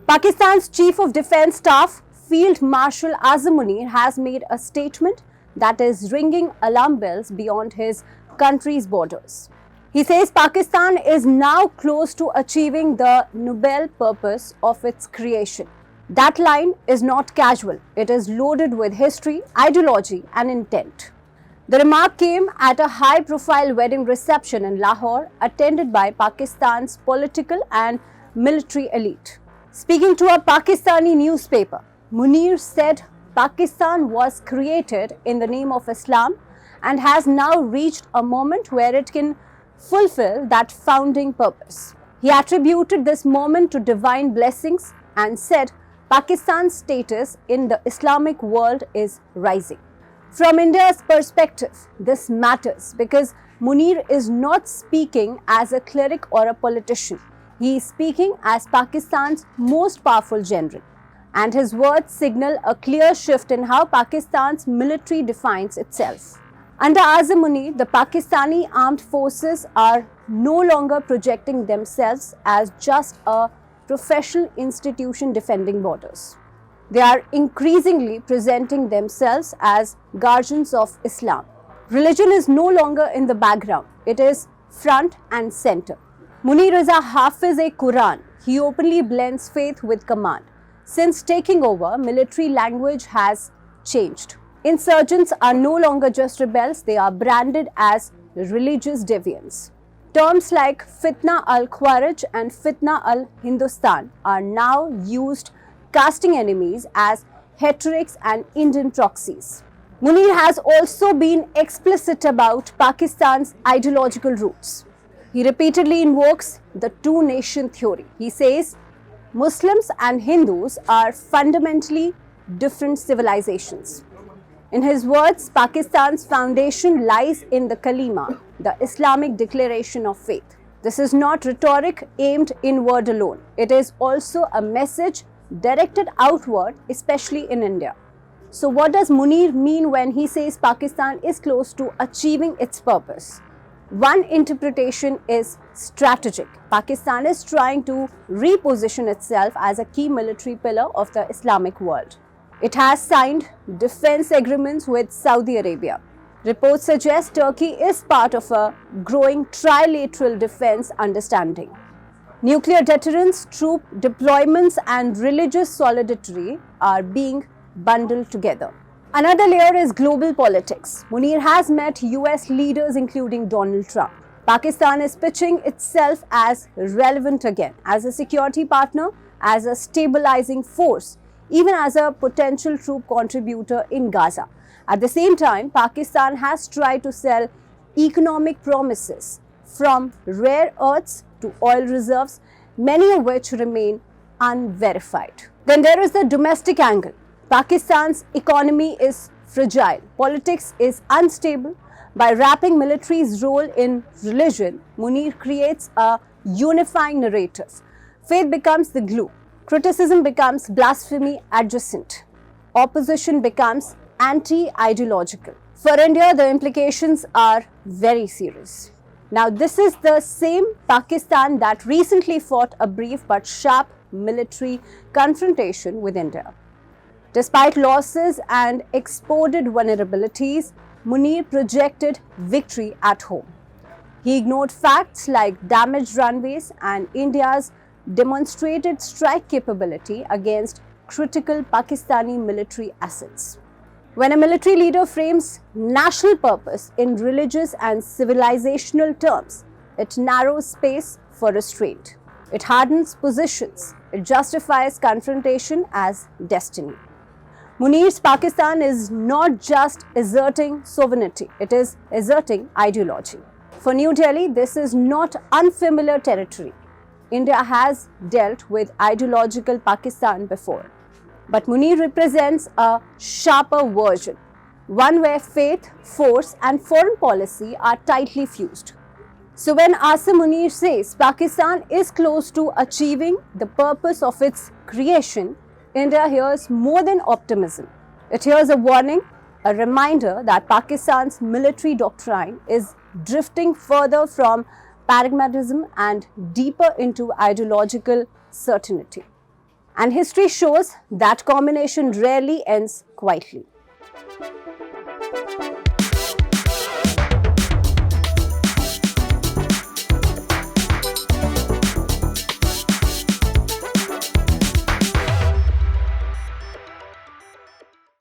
Pakistan's Chief of Defence Staff, Field Marshal Azam Munir, has made a statement that is ringing alarm bells beyond his country's borders. He says Pakistan is now close to achieving the noble purpose of its creation. That line is not casual. It is loaded with history, ideology and intent. The remark came at a high-profile wedding reception in Lahore attended by Pakistan's political and military elite. Speaking to a Pakistani newspaper, Munir said Pakistan was created in the name of Islam and has now reached a moment where it can fulfill that founding purpose. He attributed this moment to divine blessings and said Pakistan's status in the Islamic world is rising. From India's perspective, this matters because Munir is not speaking as a cleric or a politician. He is speaking as Pakistan's most powerful general, and his words signal a clear shift in how Pakistan's military defines itself. Under Azam Munir, the Pakistani armed forces are no longer projecting themselves as just a professional institution defending borders. They are increasingly presenting themselves as guardians of Islam. Religion is no longer in the background, it is front and center. Munir is a Hafiz-e-Quran. He openly blends faith with command. Since taking over, military language has changed. Insurgents are no longer just rebels, they are branded as religious deviants. Terms like Fitna al-Khawarij and Fitna al-Hindustan are now used, casting enemies as heterics and Indian proxies. Munir has also been explicit about Pakistan's ideological roots. He repeatedly invokes the two-nation theory. He says Muslims and Hindus are fundamentally different civilizations. In his words, Pakistan's foundation lies in the Kalima, the Islamic declaration of faith. This is not rhetoric aimed inward alone. It is also a message directed outward, especially in India. So what does Munir mean when he says Pakistan is close to achieving its purpose? One interpretation is strategic. Pakistan is trying to reposition itself as a key military pillar of the Islamic world. It has signed defense agreements with Saudi Arabia. Reports suggest Turkey is part of a growing trilateral defense understanding. Nuclear deterrence, troop deployments and religious solidarity are being bundled together. Another layer is global politics. Munir has met US leaders including Donald Trump. Pakistan is pitching itself as relevant again, as a security partner, as a stabilizing force, even as a potential troop contributor in Gaza. At the same time, Pakistan has tried to sell economic promises from rare earths to oil reserves, many of which remain unverified. Then there is the domestic angle. Pakistan's economy is fragile, politics is unstable. By wrapping military's role in religion, Munir creates a unifying narrative. Faith becomes the glue. Criticism becomes blasphemy adjacent. Opposition becomes anti-ideological. For India, the implications are very serious. Now, this is the same Pakistan that recently fought a brief but sharp military confrontation with India. Despite losses and exported vulnerabilities, Munir projected victory at home. He ignored facts like damaged runways and India's demonstrated strike capability against critical Pakistani military assets. When a military leader frames national purpose in religious and civilizational terms, it narrows space for restraint. It hardens positions. It justifies confrontation as destiny. Munir's Pakistan is not just asserting sovereignty, it is asserting ideology. For New Delhi, this is not unfamiliar territory. India has dealt with ideological Pakistan before. But Munir represents a sharper version, one where faith, force and foreign policy are tightly fused. So when Azam Munir says Pakistan is close to achieving the purpose of its creation, India hears more than optimism. It hears a warning, a reminder that Pakistan's military doctrine is drifting further from pragmatism and deeper into ideological certainty. And history shows that combination rarely ends quietly.